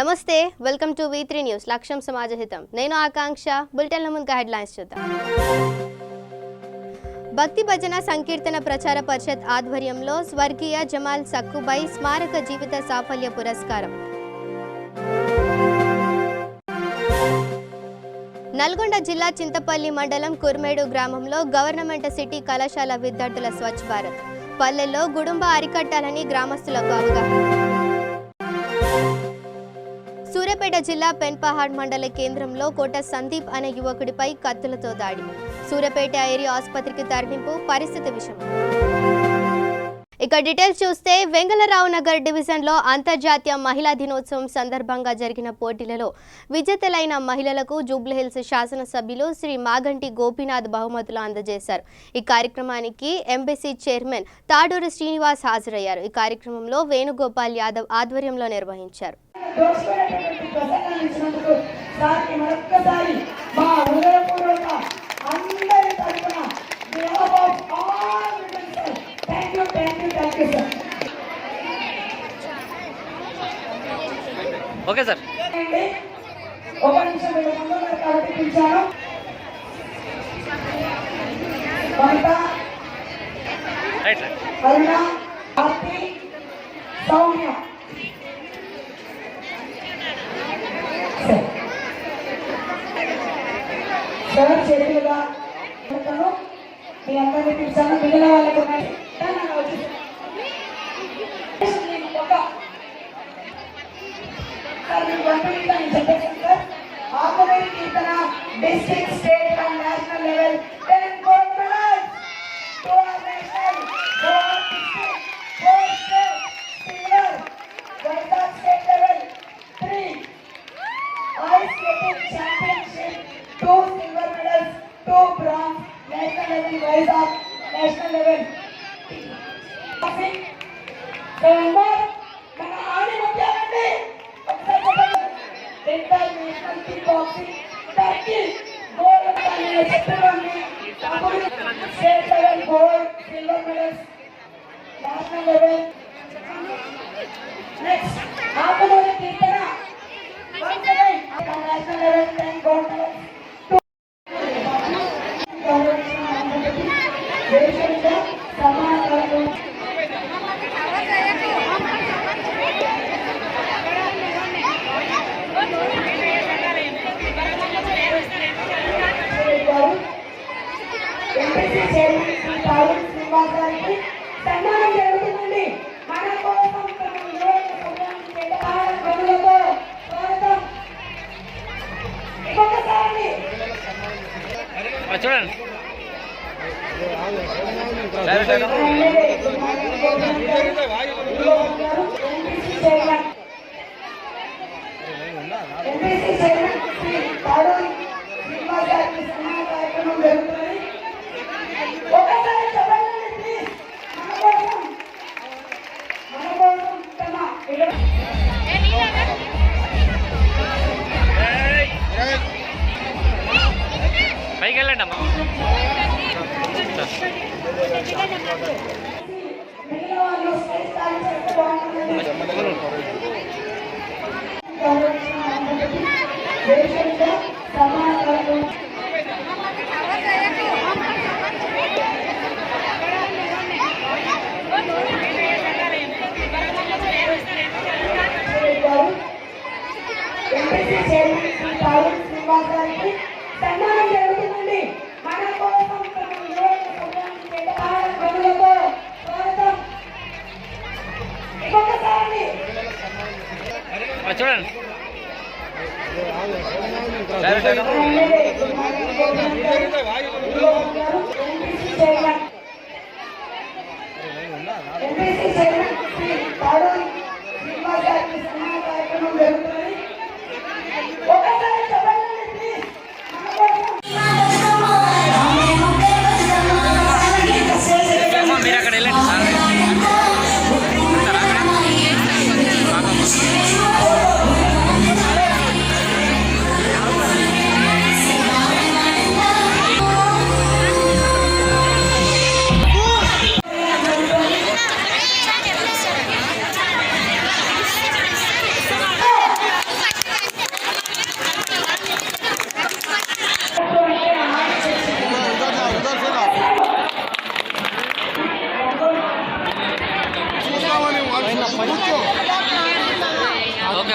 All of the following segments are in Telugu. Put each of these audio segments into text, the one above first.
నమస్తే, వెల్కమ్ టు V3 న్యూస్. లక్ష్యం సమాజహితం. నేను ఆకాంక్ష. బులెటిన్ల ముందుగా హెడ్లైన్స్ చూద్దాం. భక్తి భజన సంకీర్తన ప్రచార పరిషత్ ఆధ్వర్యంలో స్వర్గీయ జమాల్ సక్కుబాయి స్మారక జీవిత సాఫల్య పురస్కారం. నల్గొండ జిల్లా చింతపల్లి మండలం కుర్మేడు గ్రామంలో గవర్నమెంట్ సిటీ కళాశాల విద్యార్థుల స్వచ్ఛ భారత్ పల్లెల్లో గుడుంబ అరికట్టాలని గ్రామస్తులకు అవగాహన. సూర్యాపేట జిల్లా పెన్పహాడ్ మండల కేంద్రంలో కోట సందీప్ అనే యువకుడిపై కత్తులతో దాడి. సూర్యాపేట ఏరియా ఆసుపత్రికి తరలింపు. పరిస్థితి విషయం. ఇక డీటెయిల్స్ చూస్తే, వెంగళరావు నగర్ డివిజన్లో అంతర్జాతీయ మహిళా దినోత్సవం సందర్భంగా జరిగిన పోటీలలో విజేతలైన మహిళలకు జూబ్లీహిల్స్ శాసనసభ్యులు శ్రీ మాగంటి గోపీనాథ్ బహుమతులు అందజేశారు. ఈ కార్యక్రమానికి ఎంబీసీ చైర్మన్ తాడూరు శ్రీనివాస్ హాజరయ్యారు. ఈ కార్యక్రమంలో వేణుగోపాల్ యాదవ్ ఆధ్వర్యంలో నిర్వహించారు. Okay sir. ఒక నిమిషం కాబట్టి పిలిచాను. అరుణ, ఆర్తి, సౌమ్య. సార్ చేతులుగా మీ అందరినీ పిలిచాను. మిగిలిన వాళ్ళకు ఉన్నాయి. District, state and national level 10 gold medals. 2 are national, 4 are district, 4 state, silver. Vizag state level 3 ice skating championship, 2 silver medals, 2 bronze. National level Vizag, national level. Remember, మన ఆడి ముఖ్యమంత్రి international kick boxing Turkey gold medal చెప్పండి. State level gold, silver medals, national level. Next ఆపదోని Keerthana national level 10 gold medals. దేశంలో సమానతలు సన్మానం జరుగుతుందండి. మన కోసం చూడండి. కార్యక్రమం జరుగుతుంది. ఒకసారి చెప్పండి ప్లీజ్. మన కోసం పైకి వెళ్ళండి అమ్మా. మిగిలిన వాళ్ళు స్టేజ్ స్థాయి చేస్తే బాగుంటుంది. దేశంలో సమానతలు ఎంపీసీ చైర్మన్ శ్రీ తాడూరు శ్రీనివాస్ గారికి సన్మానం జరుగుతుందండి. మన కోసం ఇంకొకసారి చూడండి. ఎంపీసీ చైర్మన్ శ్రీ తాడూరు శ్రీనివాస్ గారికి సన్మాన కార్యక్రమం జరుగుతుంది. ఒకసారి చెప్పండి ప్లీజ్. మీరు అక్కడ వెళ్ళండి సార్.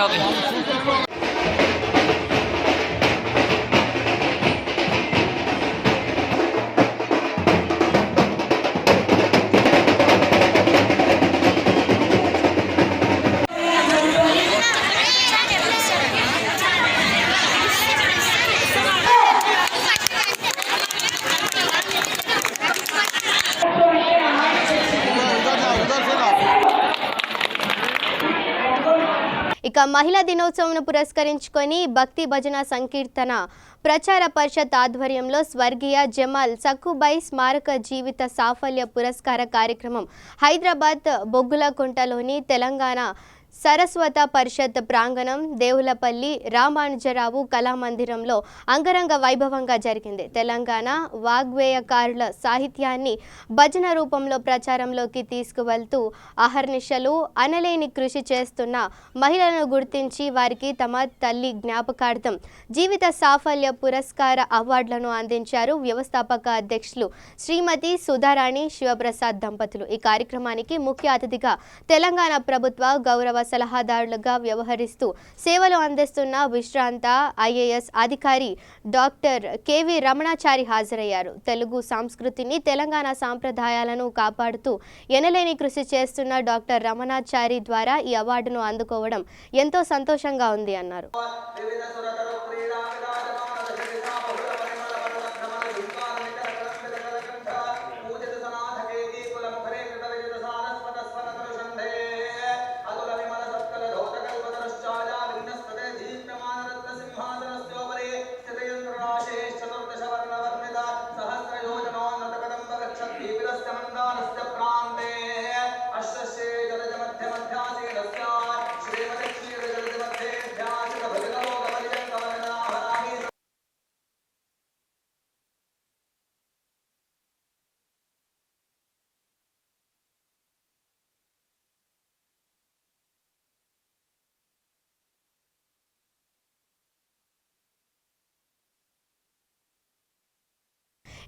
ఓకే ఓకే ఇక మహిళా దినోత్సవం పురస్కరించుకొని భక్తి భజన సంకీర్తన ప్రచార పరిషత్ ఆధ్వర్యంలో స్వర్గీయ జమాల్ సక్కుబాయి స్మారక జీవిత సాఫల్య పురస్కార కార్యక్రమం హైదరాబాద్ బొగ్గులకుంటలోని తెలంగాణ సరస్వత పరిషత్ ప్రాంగణం దేవులపల్లి రామానుజరావు కళామందిరంలో అంగరంగ వైభవంగా జరిగింది. తెలంగాణ వాగ్వేయకారుల సాహిత్యాన్ని భజన రూపంలో ప్రచారంలోకి తీసుకువెళ్తూ అహర్నిశలు అనలేని కృషి చేస్తున్న మహిళలను గుర్తించి వారికి తమ తల్లి జ్ఞాపకార్థం జీవిత సాఫల్య పురస్కార అవార్డులను అందించారు వ్యవస్థాపక అధ్యక్షులు శ్రీమతి సుధారాణి శివప్రసాద్ దంపతులు. ఈ కార్యక్రమానికి ముఖ్య అతిథిగా తెలంగాణ ప్రభుత్వ గౌరవ సలహాదారులుగా వ్యవహరిస్తూ సేవలు అందిస్తున్న విశ్రాంత ఐఏఎస్ అధికారి డాక్టర్ కెవి రమణాచారి హాజరయ్యారు. తెలుగు సంస్కృతిని తెలంగాణ సాంప్రదాయాలను కాపాడుతూ ఎనలేని కృషి చేస్తున్న డాక్టర్ రమణాచారి ద్వారా ఈ అవార్డును అందుకోవడం ఎంతో సంతోషంగా ఉంది అన్నారు.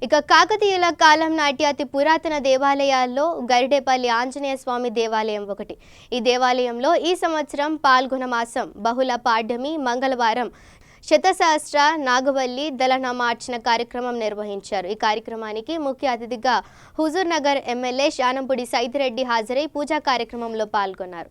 ఇక కాకతీయుల కాలం నాటి అతి పురాతన దేవాలయాల్లో గరిడేపల్లి ఆంజనేయ స్వామి దేవాలయం ఒకటి. ఈ దేవాలయంలో ఈ సంవత్సరం పాల్గొన మాసం బహుళ పాడ్యమి మంగళవారం శతసహస్ర నాగవల్లి దళనమార్చన కార్యక్రమం నిర్వహించారు. ఈ కార్యక్రమానికి ముఖ్య అతిథిగా హుజూర్ నగర్ ఎమ్మెల్యే శానంపూడి సైదిరెడ్డి హాజరై పూజా కార్యక్రమంలో పాల్గొన్నారు.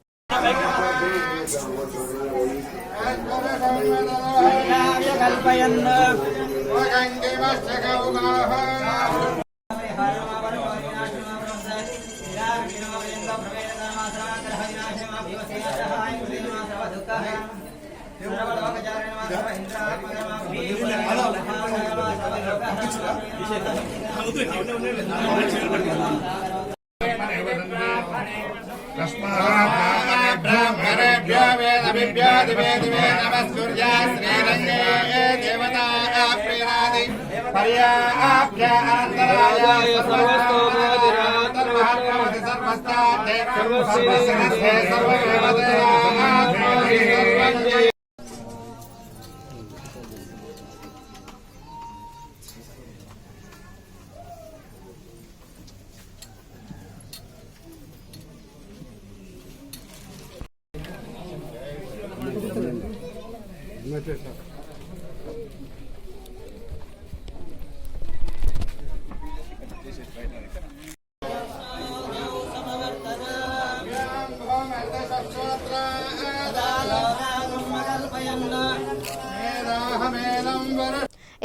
ब्रह्मणेभ्यो वेदभिभ्यो दिवे दिवे नमः सूर्या श्रीरङ्गे देवता प्रीणादि पर्याप्य अन्तराय सर्वस्तोमोदिरान्तर्महात्मवति सर्वस्ताते सर्वसिद्धे सर्वदेवते सर्वं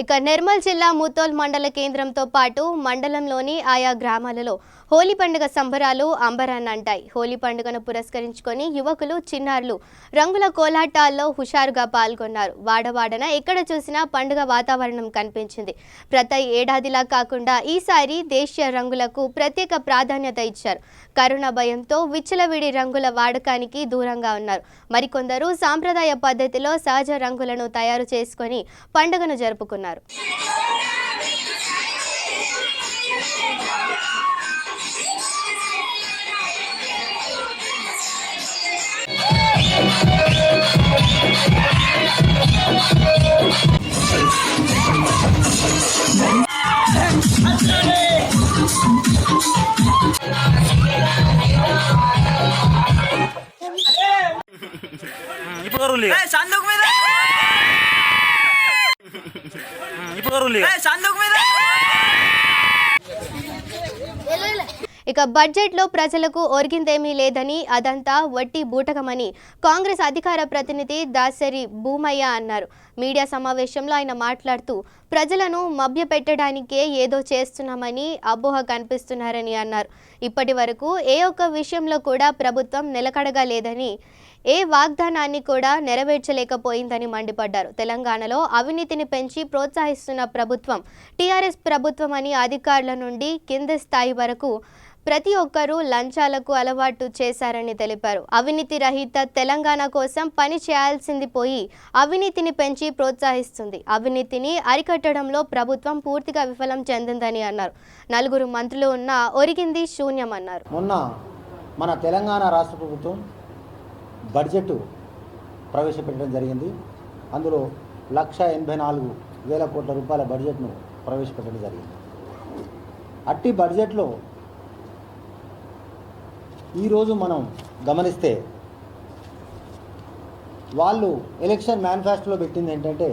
ఇక నిర్మల్ జిల్లా ముతోల్ మండల కేంద్రంతో పాటు మండలంలోని ఆయా గ్రామాలలో హోలీ పండుగ సంబరాలు అంబరాన్నంటాయి. హోలీ పండుగను పురస్కరించుకొని యువకులు చిన్నారులు రంగుల కోలాటాల్లో హుషారుగా పాల్గొన్నారు. వాడవాడన ఎక్కడ చూసినా పండుగ వాతావరణం కనిపించింది. ప్రతి ఏడాదిలా కాకుండా ఈసారి దేశీయ రంగులకు ప్రత్యేక ప్రాధాన్యత ఇచ్చారు. కరోనా భయంతో విచ్చలవిడి రంగుల వాడకానికి దూరంగా ఉన్నారు. మరికొందరు సాంప్రదాయ పద్ధతిలో సహజ రంగులను తయారు చేసుకొని పండుగను జరుపుకున్నారు. ఇప్పుడు రూల్ సందుకు మీద ఇప్పుడు రూల్ సందుకు మీద. ఇక బడ్జెట్లో ప్రజలకు ఒరిగిందేమీ లేదని, అదంతా వట్టి బూటకమని కాంగ్రెస్ అధికార ప్రతినిధి దాసరి భూమయ్య అన్నారు. మీడియా సమావేశంలో ఆయన మాట్లాడుతూ ప్రజలను మభ్యపెట్టడానికే ఏదో చేస్తున్నామని అపోహ కనిపిస్తున్నారని అన్నారు. ఇప్పటి వరకు ఏ ఒక్క విషయంలో కూడా ప్రభుత్వం నిలకడగా లేదని, ఏ వాగ్దానాన్ని కూడా నెరవేర్చలేకపోయిందని మండిపడ్డారు. తెలంగాణలో అవినీతిని పెంచి ప్రోత్సహిస్తున్న ప్రభుత్వం టీఆర్ఎస్ ప్రభుత్వం అని అధికారుల నుండి కింది స్థాయి వరకు ప్రతి ఒక్కరూ లంచాలకు అలవాటు చేశారని తెలిపారు. అవినీతి రహిత తెలంగాణ కోసం పని చేయాల్సింది పోయి అవినీతిని పెంచి ప్రోత్సహిస్తుంది. అవినీతిని అరికట్టడంలో ప్రభుత్వం పూర్తిగా విఫలం చెందిందని అన్నారు. 4 మంత్రులు ఉన్నా ఒరిగింది శూన్యమన్నారు. మొన్న మన తెలంగాణ రాష్ట్ర ప్రభుత్వం బడ్జెట్ ప్రవేశపెట్టడం జరిగింది. అందులో 1,84,000 కోట్ల రూపాయల బడ్జెట్ను ప్రవేశపెట్టడం జరిగింది. అట్టి బడ్జెట్లో ఈరోజు మనం గమనిస్తే వాళ్ళు ఎలక్షన్ మేనిఫెస్టోలో పెట్టింది ఏంటంటే,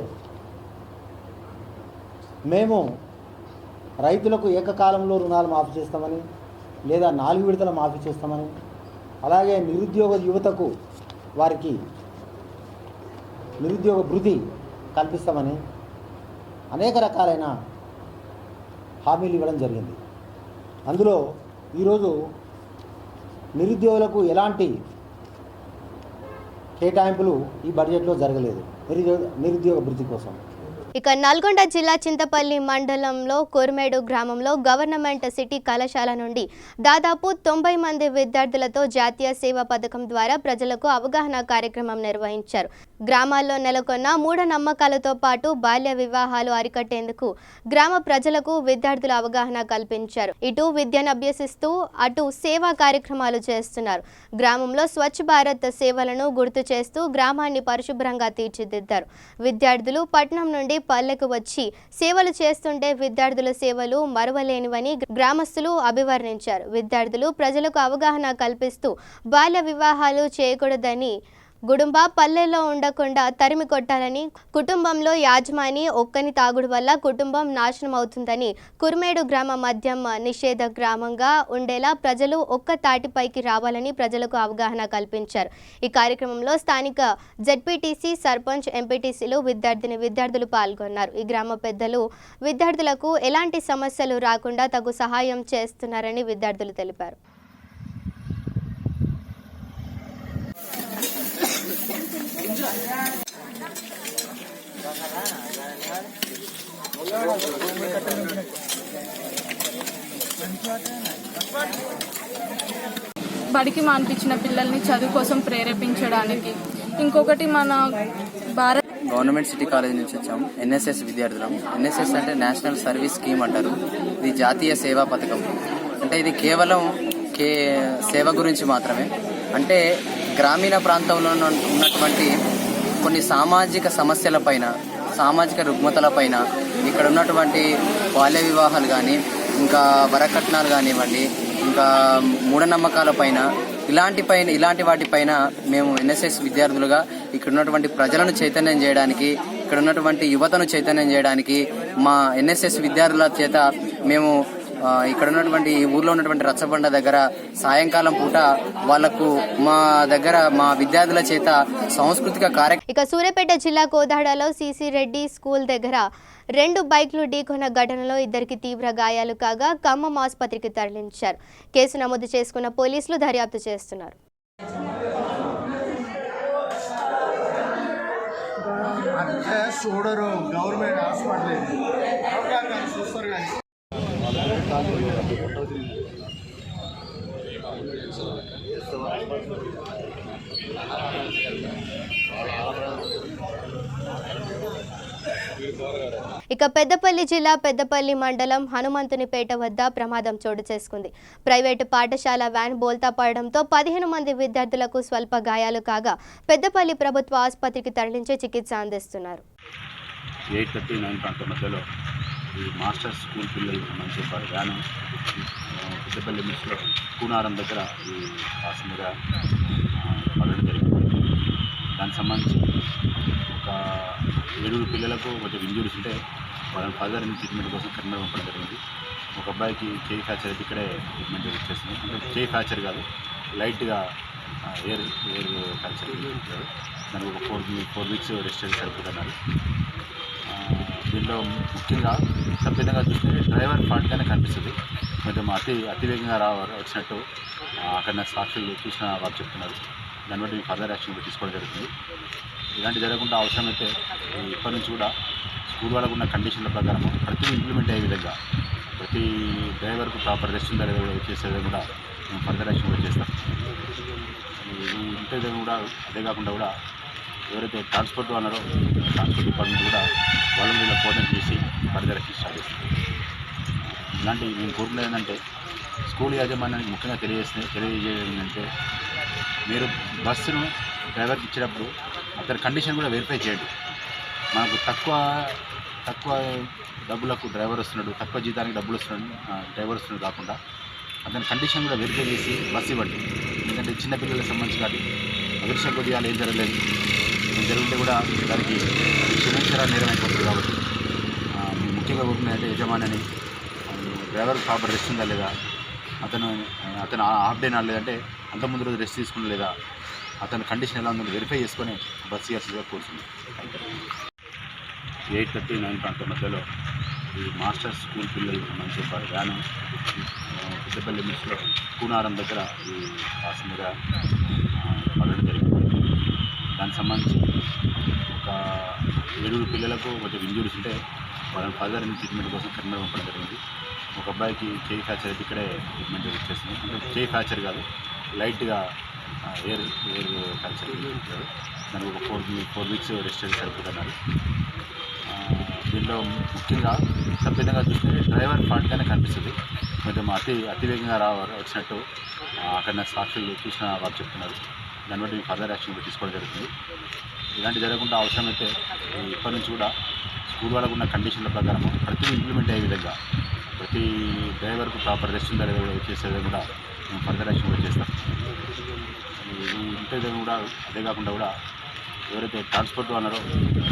మేము రైతులకు ఏకకాలంలో రుణాలు మాఫీ చేస్తామని, లేదా 4 విడతల మాఫీ చేస్తామని, అలాగే నిరుద్యోగ యువతకు వారికి నిరుద్యోగ భృతి కల్పిస్తామని అనేక రకాలైన హామీలు ఇవ్వడం జరిగింది. అందులో ఈరోజు నిరుద్యోగులకు ఎలాంటి కేటాయింపులు ఈ బడ్జెట్లో జరగలేదు నిరుద్యోగ భృతి కోసం. ఇక నల్గొండ జిల్లా చింతపల్లి మండలంలో కొర్మేడు గ్రామంలో గవర్నమెంట్ సిటీ కళాశాల నుండి దాదాపు 90 మంది విద్యార్థులతో జాతీయ సేవా పథకం ద్వారా ప్రజలకు అవగాహన కార్యక్రమం నిర్వహించారు. గ్రామాల్లో నెలకొన్న మూఢనమ్మకాలతో పాటు బాల్య వివాహాలు అరికట్టేందుకు గ్రామ ప్రజలకు విద్యార్థుల అవగాహన కల్పించారు. ఇటు విద్యను అభ్యసిస్తూ అటు సేవా కార్యక్రమాలు చేస్తున్నారు. గ్రామంలో స్వచ్ఛ భారత్ సేవలను గుర్తు చేస్తూ గ్రామాన్ని పరిశుభ్రంగా తీర్చిదిద్దారు. విద్యార్థులు పట్నం నుండి పల్లెకు వచ్చి సేవలు చేస్తుంటే విద్యార్థుల సేవలు మరువలేనివని గ్రామస్తులు అభివర్ణించారు. విద్యార్థులు ప్రజలకు అవగాహన కల్పిస్తూ బాల్య వివాహాలు చేయకూడదని, గుడుంబ పల్లెల్లో ఉండకుండా తరిమి కొట్టాలని, కుటుంబంలో యాజమాని ఒక్కని తాగుడు వల్ల కుటుంబం నాశనం అవుతుందని, కుర్మేడు గ్రామ మద్యం నిషేధ గ్రామంగా ఉండేలా ప్రజలు ఒక్క తాటిపైకి రావాలని ప్రజలకు అవగాహన కల్పించారు. ఈ కార్యక్రమంలో స్థానిక జెడ్పీటీసీ, సర్పంచ్, ఎంపీటీసీలు, విద్యార్థులు పాల్గొన్నారు. ఈ గ్రామ పెద్దలు విద్యార్థులకు ఎలాంటి సమస్యలు రాకుండా తగు సహాయం చేస్తున్నారని విద్యార్థులు తెలిపారు. బడికి మాన్పించిన పిల్లల్ని చదువు కోసం ప్రేరేపించడానికి, ఇంకొకటి మన భారత్ గవర్నమెంట్ సిటీ కాలేజ్ నుంచి వచ్చాము. ఎన్ఎస్ఎస్ విద్యార్థులం. ఎన్ఎస్ఎస్ అంటే నేషనల్ సర్వీస్ స్కీమ్ అంటారు. ఇది జాతీయ సేవా పథకం. అంటే ఇది కేవలం సేవ గురించి మాత్రమే. అంటే గ్రామీణ ప్రాంతంలో ఉన్నటువంటి కొన్ని సామాజిక సమస్యలపైన, సామాజిక రుగ్మతలపైన, ఇక్కడ ఉన్నటువంటి బాల్య వివాహాలు కానీ, ఇంకా వరకట్నాలు కానివ్వండి, ఇంకా మూఢనమ్మకాలపైన, ఇలాంటి వాటిపైన మేము ఎన్ఎస్ఎస్ విద్యార్థులుగా ఇక్కడ ఉన్నటువంటి ప్రజలను చైతన్యం చేయడానికి, ఇక్కడ ఉన్నటువంటి యువతను చైతన్యం చేయడానికి మా ఎన్ఎస్ఎస్ విద్యార్థుల చేత మేము ఇక్కడ ఉన్నటువంటి ఊర్లో ఉన్నటువంటి రచ్చబండ దగ్గర సాయంకాలం పూట వాళ్లకు మా విద్యార్థుల చేత సాంస్కృతిక కార్యక్రమం. ఇక సూర్యాపేట జిల్లా కోదాడలో సిసి రెడ్డి స్కూల్ దగ్గర 2 బైక్లు ఢీకొన్న ఘటనలో 2కి తీవ్ర గాయాలు కాగా ఖమ్మం ఆసుపత్రికి తరలించారు. కేసు నమోదు చేసుకున్న పోలీసులు దర్యాప్తు చేస్తున్నారు. గవర్నమెంట్ హాస్పిటల్ ఇక పెద్దపల్లి జిల్లా పెద్దపల్లి మండలం హనుమంతునిపేట వద్ద ప్రమాదం చోటు చేసుకుంది. ప్రైవేటు పాఠశాల వ్యాన్ బోల్తా పడడంతో 15 మంది విద్యార్థులకు స్వల్ప గాయాలు కాగా పెద్దపల్లి ప్రభుత్వ ఆసుపత్రికి తరలించి చికిత్స అందిస్తున్నారు. 8:30-9 ప్రాంతం మధ్యలో ఈ మాస్టర్ స్కూల్ పిల్లలు సంబంధించి వ్యాను పెద్దపల్లి మిస్లో కూనారం దగ్గర ఈ కాసు మీద పడడం జరిగింది. దాని దానికి సంబంధించి ఒక 7 పిల్లలకు కొంచెం ఇంజూరీస్ ఉంటే వాళ్ళని ఫర్దర్ ట్రీట్మెంట్ కోసం కరీంనగర్ పంపడం జరిగింది. ఒక అబ్బాయికి చేయి ఫ్రాక్చర్ అయితే ఇక్కడే ట్రీట్మెంట్ ఇచ్చేస్తుంది. అంటే చేయి ఫ్రాక్చర్ కాదు, లైట్గా ఎయిర్ ఫ్రాక్చర్. దానికి ఒక 4 వీక్స్ రెస్ట్ సరిపోతున్నారు. దీంట్లో ముఖ్యంగా సభ్యంగా చూస్తే డ్రైవర్ ఫాల్ట్గానే కనిపిస్తుంది. కొంచెం అతివేగంగా వచ్చినట్టు అక్కడ సాక్షులు చూసిన వారు చెప్తున్నారు. దాన్ని బట్టి ఫర్దర్ యాక్షన్ తీసుకోవడం జరుగుతుంది. ఇలాంటి జరగకుండా అవసరమైతే ఇప్పటి నుంచి కూడా స్కూల్ వాళ్ళకు ఉన్న కండిషన్ల ప్రకారం ప్రతి ఇంప్లిమెంట్ అయ్యే విధంగా ప్రతి డ్రైవర్కు ప్రాపర్ రెస్ట్ ఉందా లేదా కూడా చేసేది కూడా మేము ఫర్దర్ యాక్షన్ కూడా చేస్తాం. ఇంతే కూడా అదే కాకుండా కూడా ఎవరైతే ట్రాన్స్పోర్ట్ అన్నారో ట్రాన్స్పోర్ట్ డిపార్ట్మెంట్ కూడా వాళ్ళ మీద కోఆర్డినేట్ చేసి ఫర్దర్ యాక్షన్ స్టార్ట్ చేస్తాం. ఇలాంటి మేము కోరుకునేది ఏంటంటే స్కూల్ యాజమాన్యానికి ముఖ్యంగా తెలియజేయడం ఏంటంటే మీరు బస్సును డ్రైవర్కి ఇచ్చేటప్పుడు అతని కండిషన్ కూడా వెరిఫై చేయండి. మనకు తక్కువ డబ్బులకు డ్రైవర్ వస్తున్నాడు, తక్కువ జీతానికి డబ్బులు వస్తున్నాడు డ్రైవర్ వస్తున్నాడు కాకుండా అతని కండిషన్ కూడా వెరిఫై చేసి బస్సు ఇవ్వండి. ఎందుకంటే చిన్నపిల్లలకు సంబంధించి కాబట్టి అదృష్టం కొద్దిగా ఏం జరగలేదు, ఏం జరిగితే కూడా దానికి క్షమించరా నేరం అయిపోతుంది. కాబట్టి ముఖ్యంగా కోరుకునేదంటే యజమాని డ్రైవర్ ప్రాపర్ రెస్ట్ ఉందా లేదా, అతను హాఫ్ డే నా లేదంటే అంత ముందు రోజు రెస్ట్ తీసుకున్నా లేదా, అతని కండిషన్ ఎలా ఉందో వెరిఫై చేసుకొని బస్సు ఇవ్వాల్సిందిగా కోరుతుంది. 8:30, 9 మధ్యలో ఈ మాస్టర్ స్కూల్ పిల్లలకు సంబంధించి వ్యాను పెద్దపల్లి లిమిట్స్లో కూనారం దగ్గర ఈ కాసం దగ్గర పడడం జరిగింది. దానికి సంబంధించి ఒక 7 పిల్లలకు కొంచెం ఇంజూరీస్ ఉంటే వాళ్ళని ఫర్దర్ ట్రీట్మెంట్ కోసం కరీంనగర్ పంపడం జరిగింది. ఒక అబ్బాయికి చేయి ఫ్రాక్చర్ అయితే ఇక్కడే ట్రీట్మెంట్ ఇచ్చేస్తుంది. అంటే చేయి ఫ్రాక్చర్ కాదు, లైట్గా ఎయిర్ ఫ్రాక్చర్. దానికి ఒక 4 వీక్స్ రెస్ట్ సరిపోతున్నారు. దీంట్లో ముఖ్యంగా సభ్యంగా చూస్తే డ్రైవర్ ఫాల్ట్గానే కనిపిస్తుంది. కొంచెం అతివేగంగా వచ్చినట్టు అక్కడ సాక్షులు చూసిన వారు చెప్తున్నారు. దాన్ని బట్టి ఫర్దర్ యాక్షన్ తీసుకోవడం జరుగుతుంది. ఇలాంటి జరగకుండా అవసరమైతే ఇప్పటి నుంచి కూడా స్కూల్ వాళ్ళకు ఉన్న కండిషన్ల ప్రకారం ప్రతి ఇంప్లిమెంట్ అయ్యే విధంగా ప్రతి డ్రైవర్కు ప్రాపర్ రెస్ట్ ఉందా లేదా కూడా చేసేది కూడా మేము ఫర్దర్ యాక్షన్ కూడా చేస్తాం. ఇంతే కూడా అదే కాకుండా కూడా ఎవరైతే ట్రాన్స్పోర్ట్ అన్నారో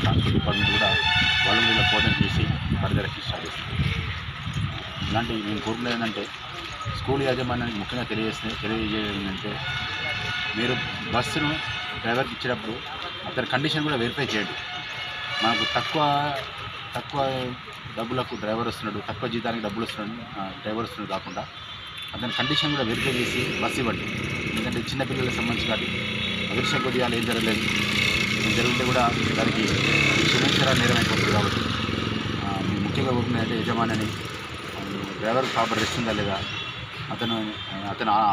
ట్రాన్స్పోర్ట్ డిపార్ట్మెంట్ కూడా వాళ్ళ మీద కోఆర్డినేట్ చేసి ఫర్దర్ యాక్షన్ స్టార్ట్ చేస్తాం. ఇలాంటి మేము కోరుకునేది ఏంటంటే స్కూల్ యాజమాన్యానికి ముఖ్యంగా తెలియజేయడం ఏంటంటే మీరు బస్సును డ్రైవర్కి ఇచ్చేటప్పుడు అతని కండిషన్ కూడా వెరిఫై చేయండి. మనకు తక్కువ డబ్బులకు డ్రైవర్ వస్తున్నాడు, తక్కువ జీతానికి డబ్బులు వస్తున్నాడు డ్రైవర్ వస్తున్నాడు కాకుండా అతని కండిషన్ కూడా వెరిఫై చేసి బస్సు ఇవ్వండి. ఎందుకంటే చిన్నపిల్లలకు సంబంధించి కాబట్టి అదృష్టం కొద్దిగా ఏం జరగలేదు, ఏం జరిగితే కూడా దానికి క్షమించరా నేరం అయిపోతుంది. కాబట్టి ముఖ్యంగా కోరుకునేదంటే యజమాని డ్రైవర్ ప్రాపర్ రెస్ట్ ఉందా లేదా, అతను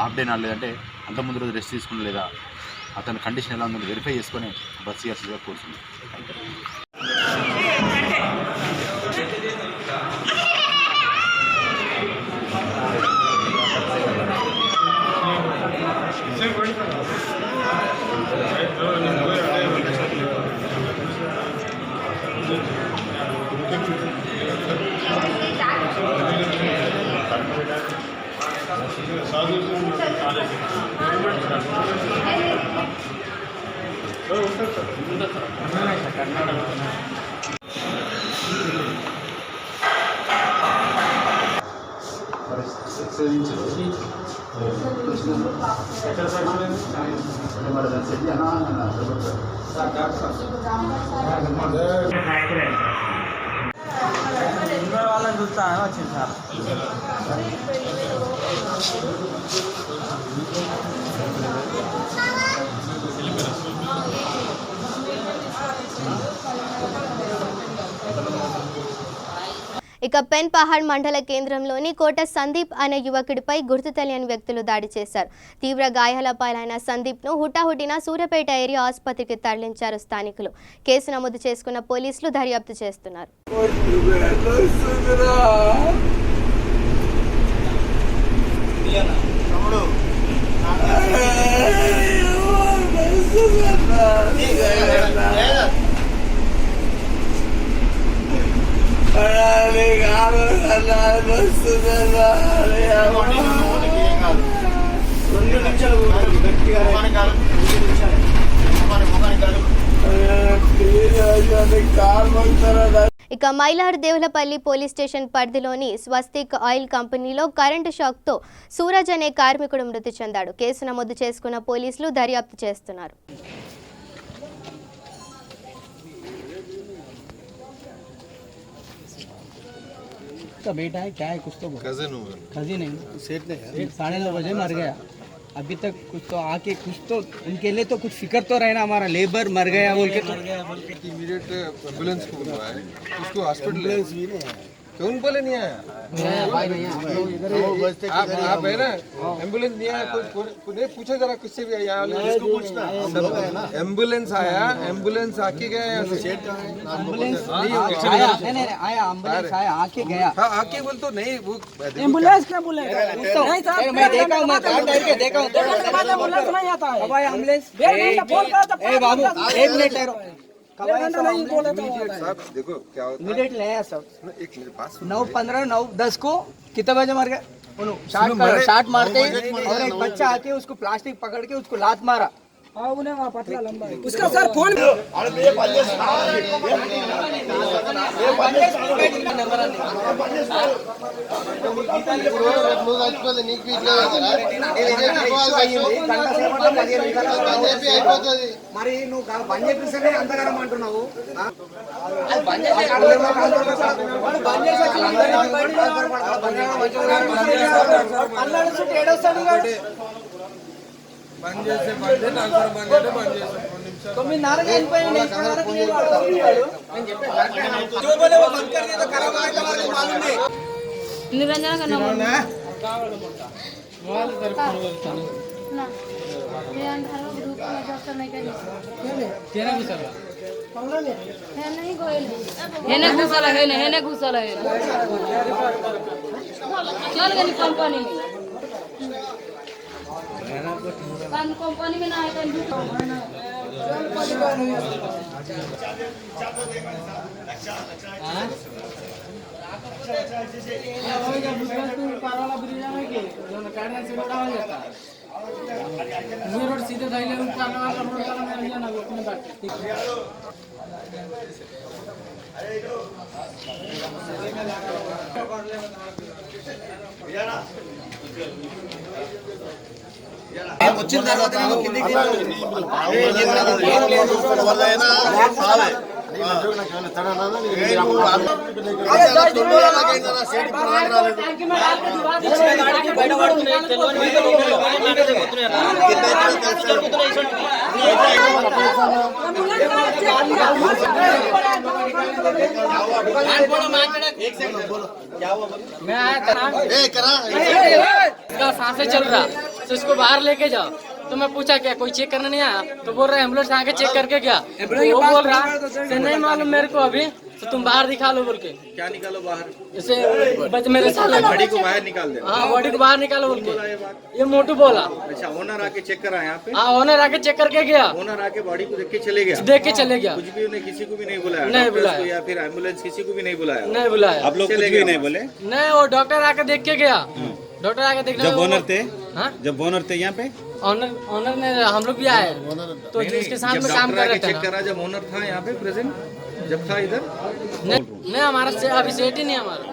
హాఫ్ డే నా లేదంటే అంత ముందు రోజు రెస్ట్ తీసుకున్నా లేదా, అతని కండిషన్ ఎలా ఉందో వెరిఫై చేసుకొని బస్సు ఇవ్వాల్సిందిగా కోరుతుంది. వాళ్ళని చూస్తాను వచ్చింది సార్. ఇక పెన్ పహాడ్ మండల కేంద్రంలోని కోట సందీప్ అనే యువకుడిపై గుర్తు తెలియని వ్యక్తులు దాడి చేశారు. తీవ్ర గాయాల పాలైన సందీప్ను హుటాహుటిన సూర్యాపేట ఏరియా ఆసుపత్రికి తరలించారు స్థానికులు. కేసు నమోదు చేసుకున్న పోలీసులు దర్యాప్తు చేస్తున్నారు. రెండు నిమిషాలు ఇక మైలార్ దేవులపల్లి పోలీస్ స్టేషన్ పరిధిలోని స్వస్తిక్ ఆయిల్ కంపెనీలో కరెంటు షాక్తో సూరజ్ అనే కార్మికుడు మృతి చెందాడు. కేసు నమోదు చేసుకున్న పోలీసులు దర్యాప్తు చేస్తున్నారు. उसका बेटा है क्या है कुछ तो कजिन है सेठ ने 9:30 बजे मर गया. अभी तक कुछ तो आके कुछ तो उनके लिए तो कुछ फिक्र तो रहना हमारा लेबर मर गया बोल के तो इमीडिएट एम्बुलेंस को बुलवाया उसको हॉस्पिटल क्यों बोले नहीं आया आप है ना एम्बुलेंस नहीं आया कोई पूछा जरा किससे भी आया इसको पूछना एम्बुलेंस आया एम्बुलेंस आके गया यहाँ से एम्बुलेंस आया नहीं आया एम्बुलेंस आया आके गया हाँ आके बोल तो नहीं वो एम्बुलेंस क्या बोले मैं देखा हूँ मैं देखा हूँ एम्बुलेंस नहीं आता है भाई एम्बुलेंस ए बाबू 1 मिनट ठहरो साहब देखो क्या होता है इमीडिएट ले आया सब एक मेरे पास 9:15 9:10 को कितने बजे मर गए शॉट मारते और एक बच्चा आके उसको प्लास्टिक पकड़ के उसको लात मारा पतला लंबा उसका सर फोन మరి నువ్వు బంద్ చేపిస్తేనే అంతగానం అంటున్నావు ఏడొస్తాడు निरंजन का नाम हेने घुसाला है चल गई कंपनी में कंपनी में ना है सीधे వచ్చిన తర్వాత सांसें चल रहा तो इसको बाहर लेके जाओ. तो मैं पूछा क्या कोई चेक करने नहीं आया तो बोल रहा है एम्बुलेंस आके चेक करके गया. तो वो बोल रहा है नहीं मालूम मेरे को अभी तो तुम बाहर दिखा लो बोल के. क्या निकालो बाहर जैसे बच मेरे साथ बॉडी को बाहर निकाल दे. हाँ बॉडी को बाहर निकालो बोल के ये मोटू बोला. अच्छा ओनर आके चेक करा यहाँ पे. हाँ ओनर आके चेक करके गया. ओनर आके बॉडी को देख के चले गया. देख के चले गया. कुछ भी उन्हें किसी को भी नहीं बुलाया. नहीं बुलाया. या फिर एम्बुलेंस किसी को भी नहीं बुलाया. नहीं बुलाया. आप लोग कुछ भी नहीं बोले. नहीं वो डॉक्टर आके देख के गया. डॉक्टर आके देखने जब ओनर थे हाँ जब ओनर थे यहाँ पे ऑनर ने हम लोग भी आए तो जिसके साथ में काम कर रहे थे चेक करा जब ओनर था यहाँ पे प्रेजेंट जब था इधर नहीं हमारा अभी सेट ही नहीं हमारा.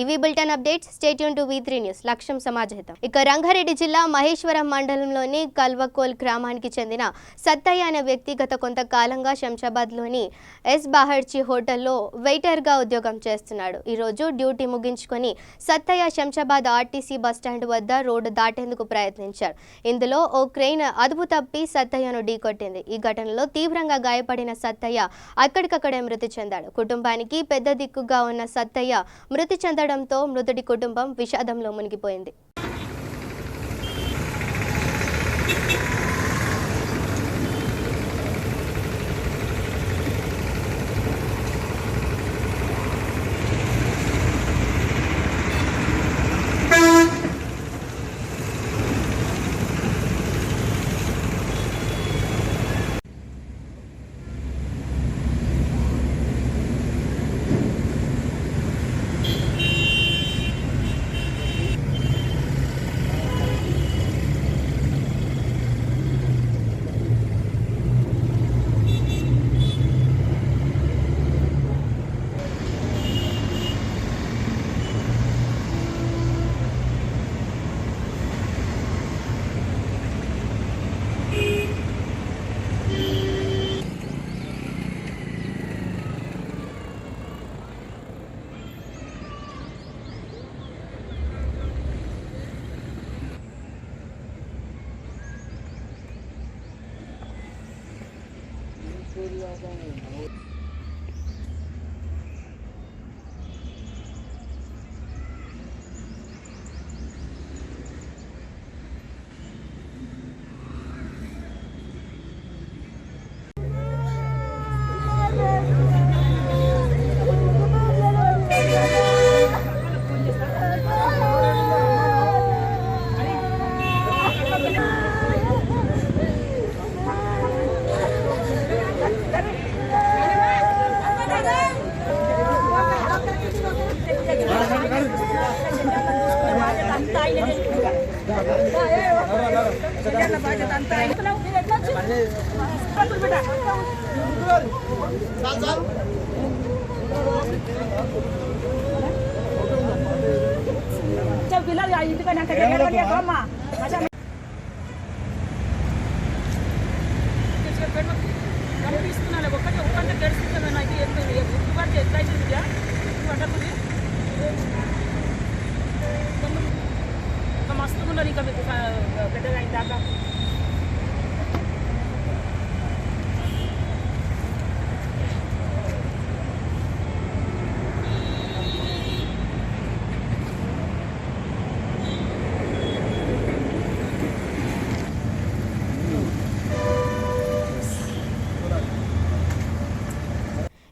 ఇవి bulletin updates. Stay tune to V3 news. లక్ష్యం సమాజహితం. ఇక రంగారెడ్డి జిల్లా మహేశ్వరం మండలంలోని కల్వకోల్ గ్రామానికి చెందిన సత్తయ్య అనే వ్యక్తి గత కొంతకాలంగా శంషాబాద్లోని ఎస్ బాహర్చి హోటల్లో వెయిటర్గా ఉద్యోగం చేస్తున్నాడు. ఈరోజు డ్యూటీ ముగించుకొని సత్తయ్య శంషాబాద్ ఆర్టీసీ బస్టాండ్ వద్ద రోడ్డు దాటేందుకు ప్రయత్నించారు. ఇందులో ఓ క్రెయిన్ అదుపు తప్పి సత్తయ్యను ఢీకొట్టింది. ఈ ఘటనలో తీవ్రంగా గాయపడిన సత్తయ్య అక్కడికక్కడే మృతి చెందాడు. కుటుంబానికి పెద్ద దిక్కుగా ఉన్న సత్తయ్య మృతి చెందడంతో మృతుడి కుటుంబం విషాదంలో మునిగిపోయింది.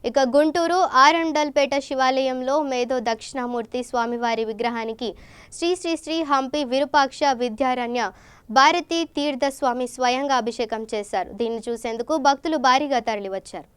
ఇక గుంటూరు ఆరండల్పేట శివాలయంలో మేధో దక్షిణామూర్తి స్వామివారి విగ్రహానికి శ్రీ శ్రీ శ్రీ హంపి విరూపాక్ష విద్యారణ్య భారతీ తీర్థస్వామి స్వయంగా అభిషేకం చేశారు. దీన్ని చూసేందుకు భక్తులు భారీగా తరలివచ్చారు.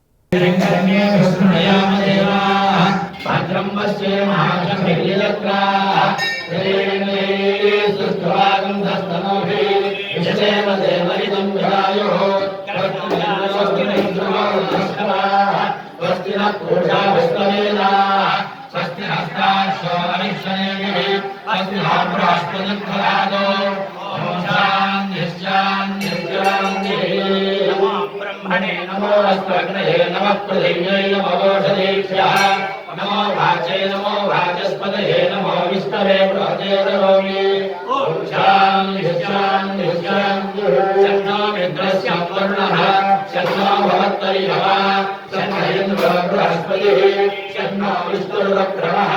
ब्रह्मणे नमो अस्मग्नये नमः पृथिव्यै नमो ओषधीभ्यः नमो वाचे नमो वाचस्पतये नमो विष्णवे बृहते करोमि ॐ शान्तिः शान्तिः शान्तिः शन्नो मित्रस्य वर्णः शन्नो भवत्तरिहः शन्नो इन्द्रो बृहस्पतिः शन्नो विष्णुरुक्रमः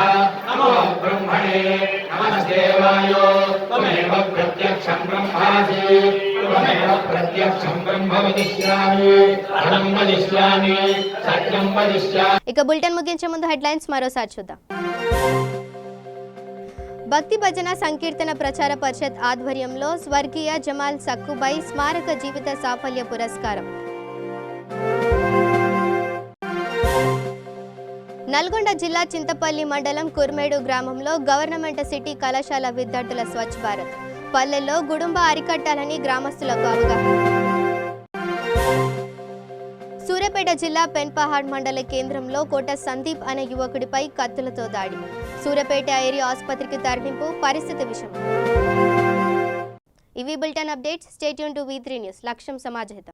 नमो ब्रह्मणे नमस्तेवाय त्वमेव प्रत्यक्षं ब्रह्मासि त्वमेव प्रत्यक्षं ब्रह्म वदिष्यामि अहं वदिष्यामि सत्यं वदिष्यामि. ఇక బులెటిన్ ముగించే ముందు హెడ్లైన్స్ మరోసారి చూద్దాం. భక్తి భజన సంకీర్తన ప్రచార పరిషత్ ఆధ్వర్యంలో స్వర్గీయ జమాల్ సక్కుబాయి స్మారక జీవిత సాఫల్య పురస్కారం. నల్గొండ జిల్లా చింతపల్లి మండలం కుర్మేడు గ్రామంలో గవర్నమెంట్ సిటీ కళాశాల విద్యార్థుల స్వచ్ఛ భారత్ పల్లెల్లో గుడుంబ అరికట్టాలని గ్రామస్తులకు అవగాహన. సూర్యాపేట జిల్లా పెన్పహాడ్ మండల కేంద్రంలో కోట సందీప్ అనే యువకుడిపై కత్తులతో దాడి. సూర్యాపేట ఏరియా ఆసుపత్రికి తరలింపు, పరిస్థితి విషయం. ఇవి bulletin updates. Stay tune to V3 news. లక్ష్యం సమాజహితం.